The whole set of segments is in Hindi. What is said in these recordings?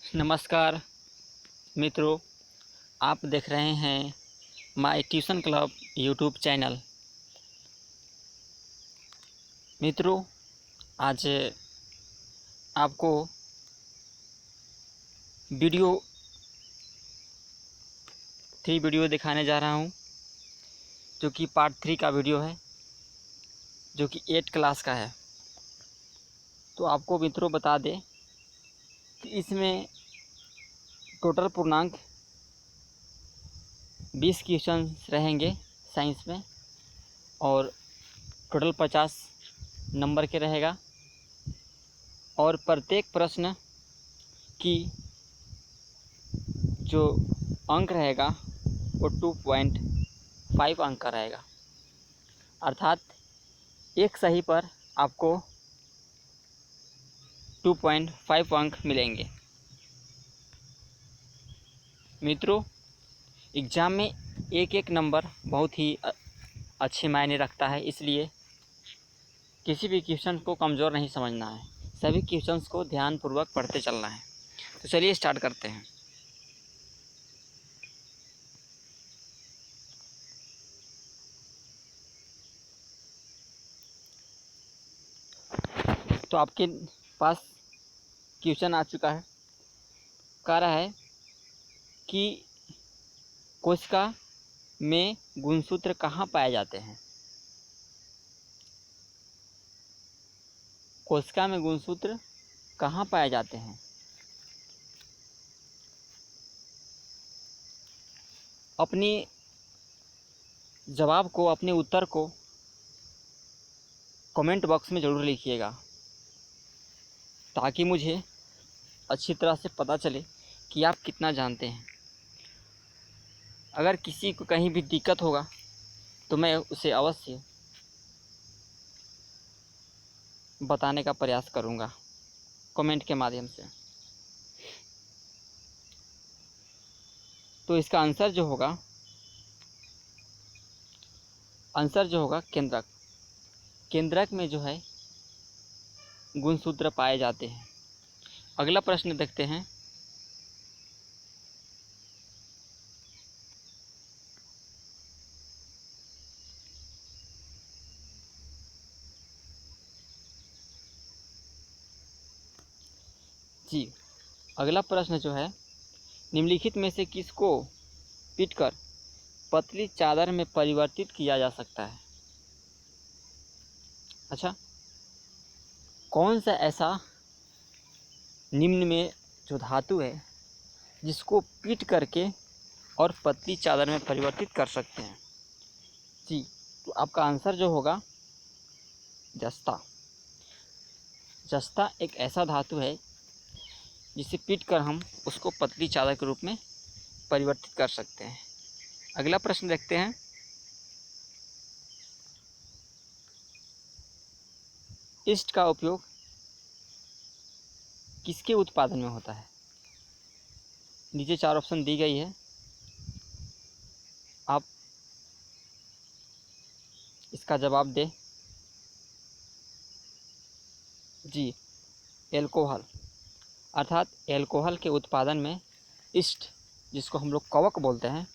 नमस्कार मित्रों, आप देख रहे हैं my tuition club YouTube channel. मित्रों, आज आपको वीडियो दिखाने जा रहा हूं, जो कि पार्ट 3 का वीडियो है, जो कि 8 क्लास का है। तो आपको मित्रों बता दें कि इसमें टोटल पूर्णांक 20 क्वेश्चन रहेंगे साइंस में, और टोटल 50 नंबर के रहेगा। और प्रत्येक प्रश्न की जो अंक रहेगा वो 2.5 अंक का रहेगा, अर्थात एक सही पर आपको 2.5 अंक मिलेंगे। मित्रों, एग्ज़ाम में एक एक नंबर बहुत ही अच्छे मायने रखता है, इसलिए किसी भी क्वेश्चन को कमज़ोर नहीं समझना है, सभी क्वेश्चंस को ध्यानपूर्वक पढ़ते चलना है। तो चलिए स्टार्ट करते हैं। तो आपके पास क्वेश्चन आ चुका है। कह रहा है कि कोशिका में गुणसूत्र कहाँ पाए जाते हैं। कोशिका में गुणसूत्र कहाँ पाए जाते हैं? अपनी जवाब को, अपने उत्तर को कमेंट बॉक्स में ज़रूर लिखिएगा, ताकि मुझे अच्छी तरह से पता चले कि आप कितना जानते हैं। अगर किसी को कहीं भी दिक्कत होगा तो मैं उसे अवश्य बताने का प्रयास करूँगा कमेंट के माध्यम से। तो इसका आंसर जो होगा केंद्रक। केंद्रक में जो है गुणसूत्र पाए जाते हैं। अगला प्रश्न देखते हैं। जी, अगला प्रश्न जो है, निम्नलिखित में से किसको पीटकर पतली चादर में परिवर्तित किया जा सकता है? अच्छा, कौन सा ऐसा निम्न में जो धातु है जिसको पीट करके और पतली चादर में परिवर्तित कर सकते हैं? जी, तो आपका आंसर जो होगा जस्ता। जस्ता एक ऐसा धातु है जिसे पीट कर हम उसको पतली चादर के रूप में परिवर्तित कर सकते हैं। अगला प्रश्न देखते हैं। ईस्ट का उपयोग किसके उत्पादन में होता है? नीचे 4 ऑप्शन दी गई है, आप इसका जवाब दें। जी, एल्कोहल, अर्थात एल्कोहल के उत्पादन में ईस्ट, जिसको हम लोग कवक बोलते हैं,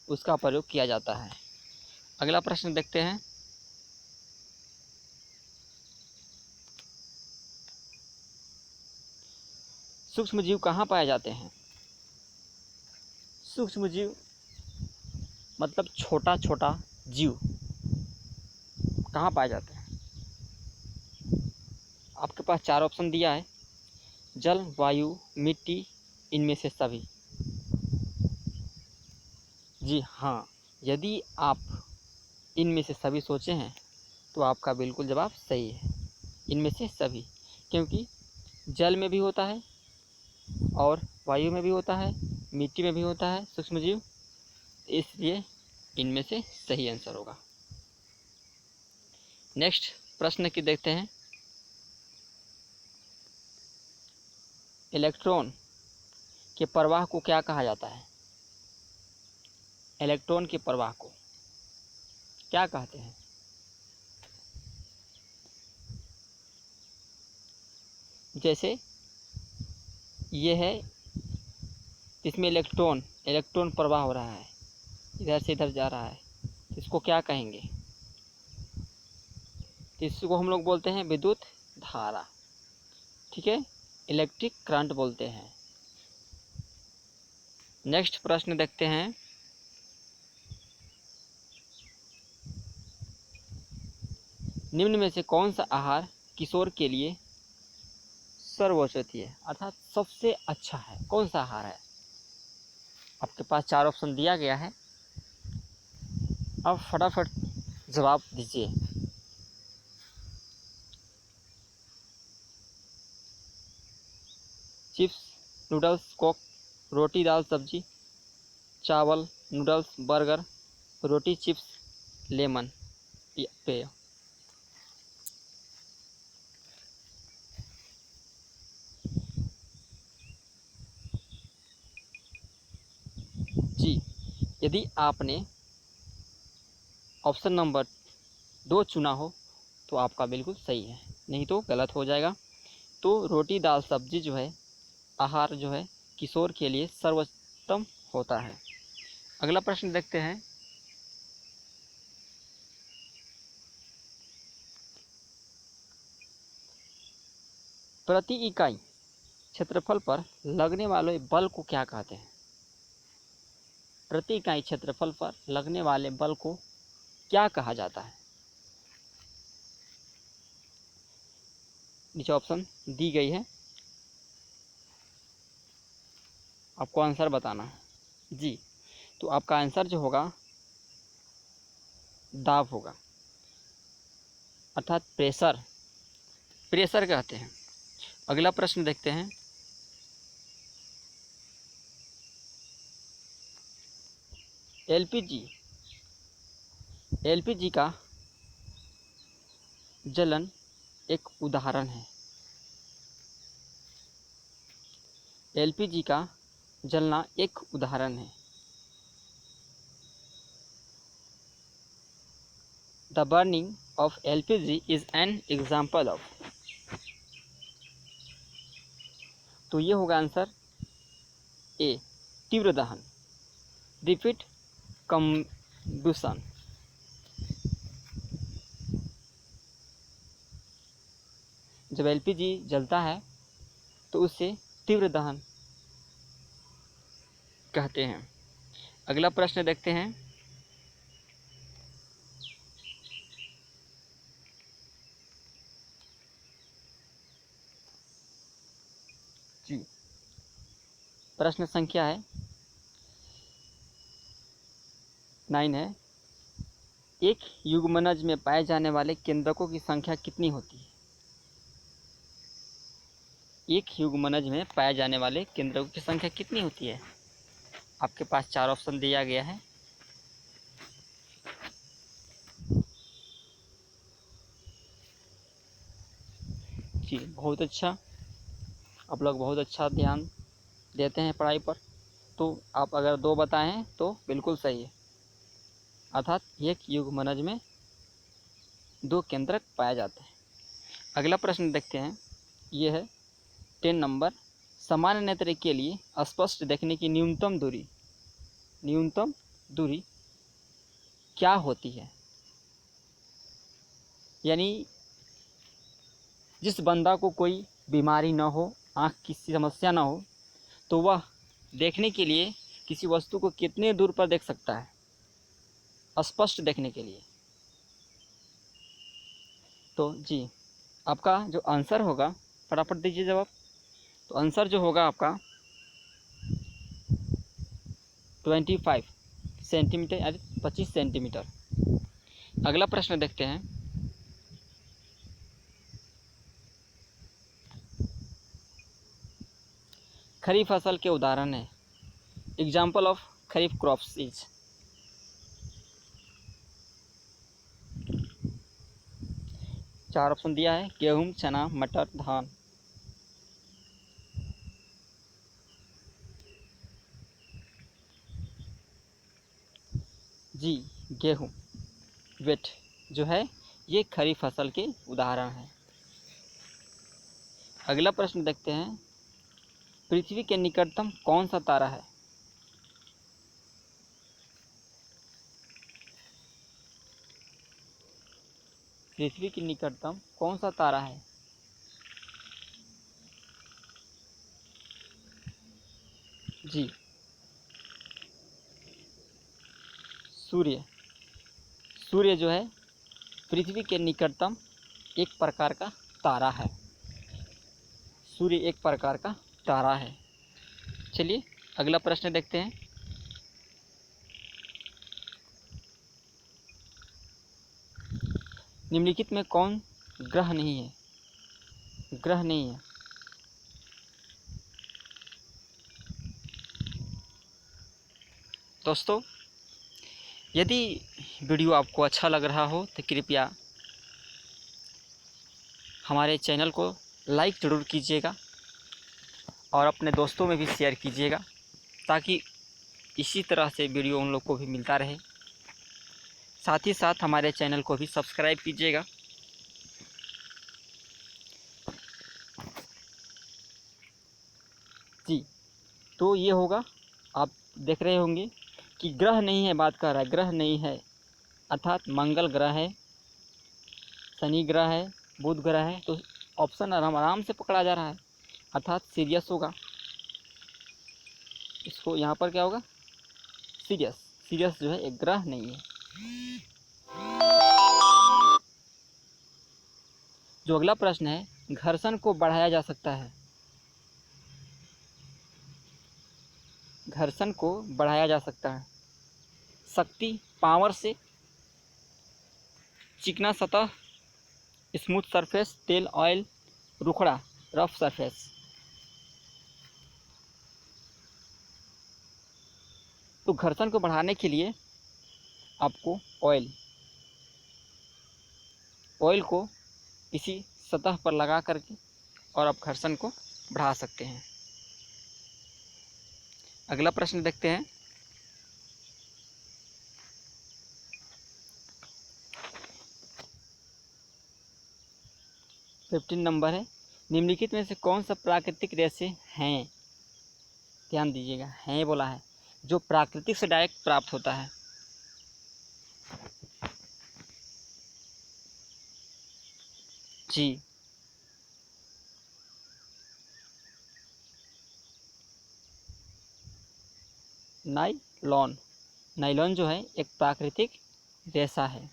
उसका प्रयोग किया जाता है। अगला प्रश्न देखते हैं। सूक्ष्म जीव कहाँ पाए जाते हैं? सूक्ष्म जीव मतलब छोटा छोटा जीव कहाँ पाए जाते हैं? आपके पास 4 ऑप्शन दिया है, जल, वायु, मिट्टी, इनमें से सभी। जी हाँ, यदि आप इनमें से सभी सोचे हैं तो आपका बिल्कुल जवाब सही है, इनमें से सभी। क्योंकि जल में भी होता है और वायु में भी होता है, मिट्टी में भी होता है सूक्ष्म जीव, इसलिए इनमें से सही आंसर होगा। नेक्स्ट प्रश्न की देखते हैं। इलेक्ट्रॉन के प्रवाह को क्या कहा जाता है? इलेक्ट्रॉन के प्रवाह को क्या कहते हैं? जैसे ये है इसमें इलेक्ट्रॉन प्रवाह हो रहा है, इधर से इधर जा रहा है, इसको क्या कहेंगे? तो इसको हम लोग बोलते हैं विद्युत धारा, ठीक है, इलेक्ट्रिक करंट बोलते हैं। नेक्स्ट प्रश्न देखते हैं। निम्न में से कौन सा आहार किशोर के लिए सर्वोचित है, अर्थात सबसे अच्छा है? कौन सा आहार है? आपके पास 4 ऑप्शन दिया गया है, अब फटाफट जवाब दीजिए। चिप्स, नूडल्स, कोक, रोटी दाल सब्जी, चावल, नूडल्स, बर्गर, रोटी चिप्स, लेमन पेय। जी, यदि आपने ऑप्शन नंबर 2 चुना हो तो आपका बिल्कुल सही है, नहीं तो गलत हो जाएगा। तो रोटी दाल सब्जी जो है आहार जो है किशोर के लिए सर्वोत्तम होता है। अगला प्रश्न देखते हैं। प्रति इकाई क्षेत्रफल पर लगने वाले बल को क्या कहते हैं? प्रति इकाई क्षेत्रफल पर लगने वाले बल को क्या कहा जाता है? नीचे ऑप्शन दी गई है, आपको आंसर बताना है। जी, तो आपका आंसर जो होगा दाब होगा, अर्थात प्रेशर कहते हैं। अगला प्रश्न देखते हैं। एलपीजी का जलन एक उदाहरण है। एलपीजी का जलना एक उदाहरण है। The burning of LPG is an example of. तो ये होगा आंसर ए, तीव्र दहन, रिपीट कम्बुशन। जब एलपीजी जलता है तो उसे तीव्र दहन कहते हैं। अगला प्रश्न देखते हैं। जी, प्रश्न संख्या है 9 है। एक युग्मनज में पाए जाने वाले केंद्रकों की संख्या कितनी होती है? एक युग्मनज में पाए जाने वाले केंद्रकों की संख्या कितनी होती है? आपके पास 4 ऑप्शन दिया गया है। जी, बहुत अच्छा, आप लोग बहुत अच्छा ध्यान देते हैं पढ़ाई पर। तो आप अगर 2 बताएं तो बिल्कुल सही है, अर्थात एक युग्मनज में 2 केंद्रक पाए जाते हैं। अगला प्रश्न देखते हैं, ये है 10 नंबर। सामान्य नेत्र के लिए स्पष्ट देखने की न्यूनतम दूरी क्या होती है? यानी जिस बंदा को कोई बीमारी न हो, आँख की समस्या न हो, तो वह देखने के लिए किसी वस्तु को कितने दूर पर देख सकता है स्पष्ट देखने के लिए? तो जी, आपका जो आंसर होगा, फटाफट दीजिए जवाब। तो आंसर जो होगा आपका 25 सेंटीमीटर, यानी 25 सेंटीमीटर। अगला प्रश्न देखते हैं। खरीफ फसल के उदाहरण है। Example of kharif crops is. चार ऑप्शन दिया है, गेहूँ, चना, मटर, धान। जी, गेहूँ, वेट जो है ये खरीफ फसल के उदाहरण है। अगला प्रश्न देखते हैं। पृथ्वी के निकटतम कौन सा तारा है? पृथ्वी के निकटतम कौन सा तारा है? जी, सूर्य। सूर्य जो है पृथ्वी के निकटतम एक प्रकार का तारा है। सूर्य एक प्रकार का तारा है। चलिए अगला प्रश्न देखते हैं। निम्नलिखित में कौन ग्रह नहीं है? ग्रह नहीं है। दोस्तों, यदि वीडियो आपको अच्छा लग रहा हो तो कृपया हमारे चैनल को लाइक ज़रूर कीजिएगा और अपने दोस्तों में भी शेयर कीजिएगा, ताकि इसी तरह से वीडियो उन लोग को भी मिलता रहे। साथ ही साथ हमारे चैनल को भी सब्सक्राइब कीजिएगा। जी, तो ये होगा, आप देख रहे होंगे कि ग्रह नहीं है, बात कर रहा है ग्रह नहीं है, अर्थात मंगल ग्रह है, शनि ग्रह है, बुध ग्रह है। तो ऑप्शन आराम से पकड़ा जा रहा है, अर्थात सीरियस होगा। इसको यहाँ पर क्या होगा? सीरियस। सीरियस जो है एक ग्रह नहीं है। जो अगला प्रश्न है, घर्षण को बढ़ाया जा सकता है। घर्षण को बढ़ाया जा सकता है शक्ति, पावर से, चिकना सतह, स्मूथ सरफेस, तेल, ऑयल, रुखड़ा, रफ सरफेस। तो घर्षण को बढ़ाने के लिए आपको ऑयल को किसी सतह पर लगा करके और आप घर्षण को बढ़ा सकते हैं। अगला प्रश्न देखते हैं। फिफ्टीन नंबर है, निम्नलिखित में से कौन सा प्राकृतिक रेशे हैं? ध्यान दीजिएगा, हैं बोला है, जो प्राकृतिक से डायरेक्ट प्राप्त होता है। जी, नाइलॉन। नाइलॉन जो है एक प्राकृतिक रेशा है।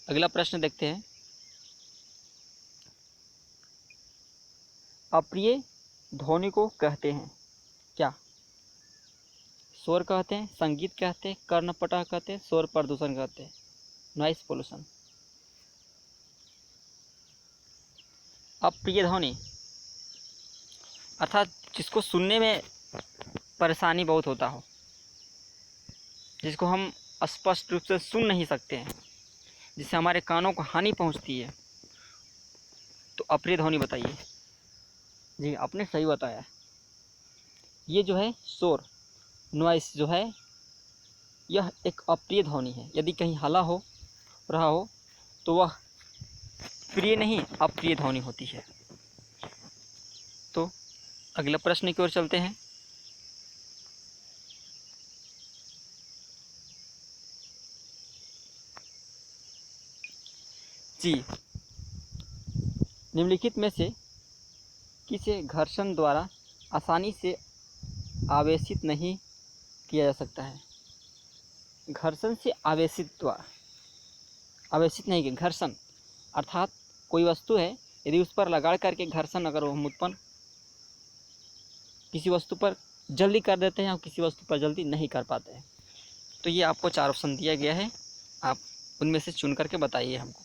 अगला प्रश्न देखते हैं। अप्रिय ध्वनि को कहते हैं क्या? शोर कहते हैं, संगीत कहते हैं, कर्णपटह कहते हैं, शोर प्रदूषण कहते हैं, नॉइस पोल्यूशन। अप्रिय ध्वनि अर्थात जिसको सुनने में परेशानी बहुत होता हो, जिसको हम स्पष्ट रूप से सुन नहीं सकते हैं, जिससे हमारे कानों को हानि पहुंचती है, तो अप्रिय ध्वनि बताइए। जी, आपने सही बताया। ये जो है शोर, नॉइस जो है, यह एक अप्रिय ध्वनि है। यदि कहीं हल्ला हो रहा हो तो वह प्रिय नहीं, अप्रिय ध्वनि होती है। तो अगले प्रश्न की ओर चलते हैं। जी, निम्नलिखित में से किसे घर्षण द्वारा आसानी से आवेशित नहीं किया जा सकता है? घर्षण से आवेशित नहीं किया, घर्षण अर्थात कोई वस्तु है, यदि उस पर लगा करके घर्षण अगर हम उत्पन्न किसी वस्तु पर जल्दी कर देते हैं और किसी वस्तु पर जल्दी नहीं कर पाते हैं, तो ये आपको 4 ऑप्शन दिया गया है, आप उनमें से चुन करके बताइए हमको।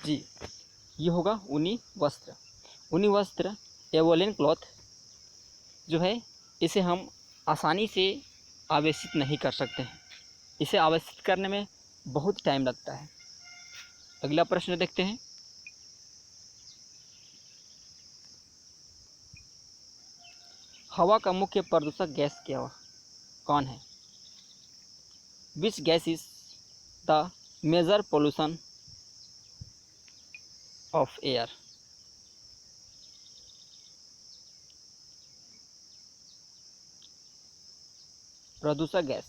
जी, ये होगा ऊनी वस्त्र। ऊनी वस्त्र या वोलन क्लॉथ जो है, इसे हम आसानी से आवेशित नहीं कर सकते हैं। इसे आवेशित करने में बहुत टाइम लगता है। अगला प्रश्न देखते हैं। हवा का मुख्य प्रदूषक गैस क्या कौन है? Which gas is the major pollution of air? प्रदूषक gas?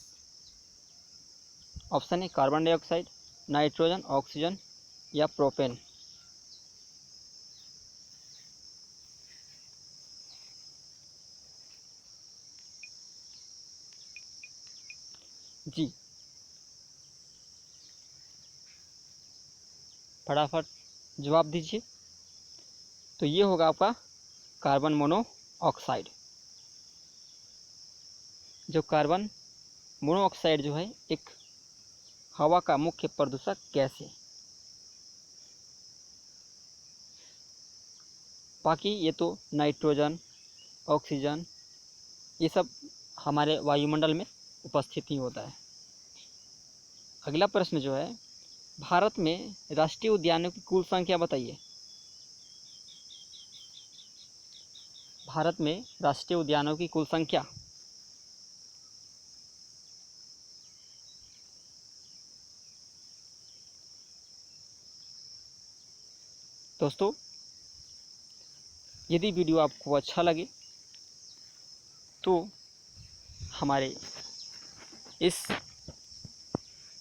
Option A carbon dioxide, nitrogen, oxygen या प्रोपेन। जी, फटाफट जवाब दीजिए। तो ये होगा आपका कार्बन मोनोऑक्साइड। जो कार्बन मोनोऑक्साइड जो है एक हवा का मुख्य प्रदूषक गैस है। बाकी ये तो नाइट्रोजन, ऑक्सीजन ये सब हमारे वायुमंडल में उपस्थित ही होता है। अगला प्रश्न जो है, भारत में राष्ट्रीय उद्यानों की कुल संख्या बताइए। भारत में राष्ट्रीय उद्यानों की कुल संख्या? दोस्तों, यदि वीडियो आपको अच्छा लगे तो हमारे इस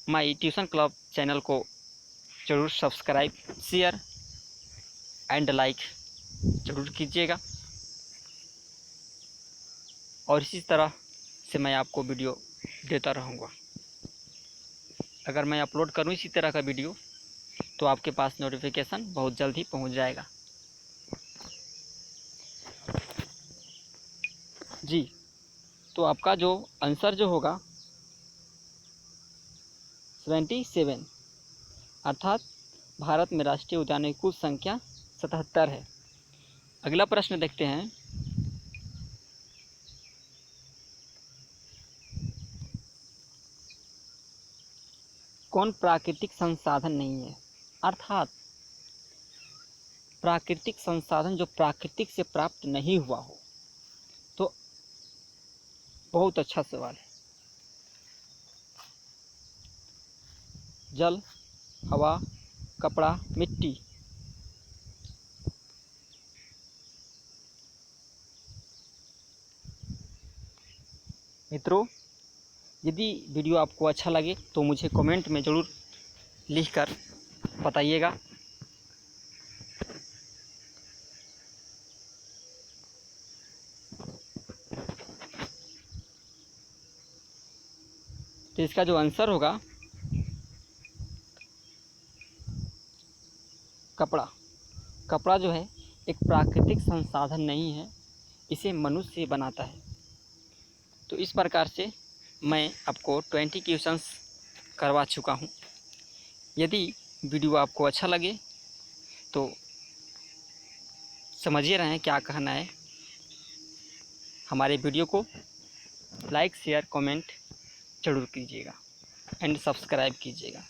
माई ट्यूशन क्लब चैनल को ज़रूर सब्सक्राइब, शेयर एंड लाइक ज़रूर कीजिएगा। और इसी तरह से मैं आपको वीडियो देता रहूँगा। अगर मैं अपलोड करूँ इसी तरह का वीडियो तो आपके पास नोटिफिकेशन बहुत जल्द ही पहुँच जाएगा। जी, तो आपका जो आंसर जो होगा 77, अर्थात भारत में राष्ट्रीय उद्यानों की कुल संख्या 77 है। अगला प्रश्न देखते हैं। कौन प्राकृतिक संसाधन नहीं है? अर्थात प्राकृतिक संसाधन जो प्राकृतिक से प्राप्त नहीं हुआ हो। तो बहुत अच्छा सवाल है। जल, हवा, कपड़ा, मिट्टी। मित्रों, यदि वीडियो आपको अच्छा लगे तो मुझे कमेंट में ज़रूर लिखकर बताइएगा। तो इसका जो आंसर होगा कपड़ा। कपड़ा जो है एक प्राकृतिक संसाधन नहीं है, इसे मनुष्य बनाता है। तो इस प्रकार से मैं आपको 20 क्वेश्चंस करवा चुका हूँ। यदि वीडियो आपको अच्छा लगे तो समझिए रहे हैं क्या कहना है। हमारे वीडियो को लाइक, शेयर, कमेंट ज़रूर कीजिएगा एंड सब्सक्राइब कीजिएगा।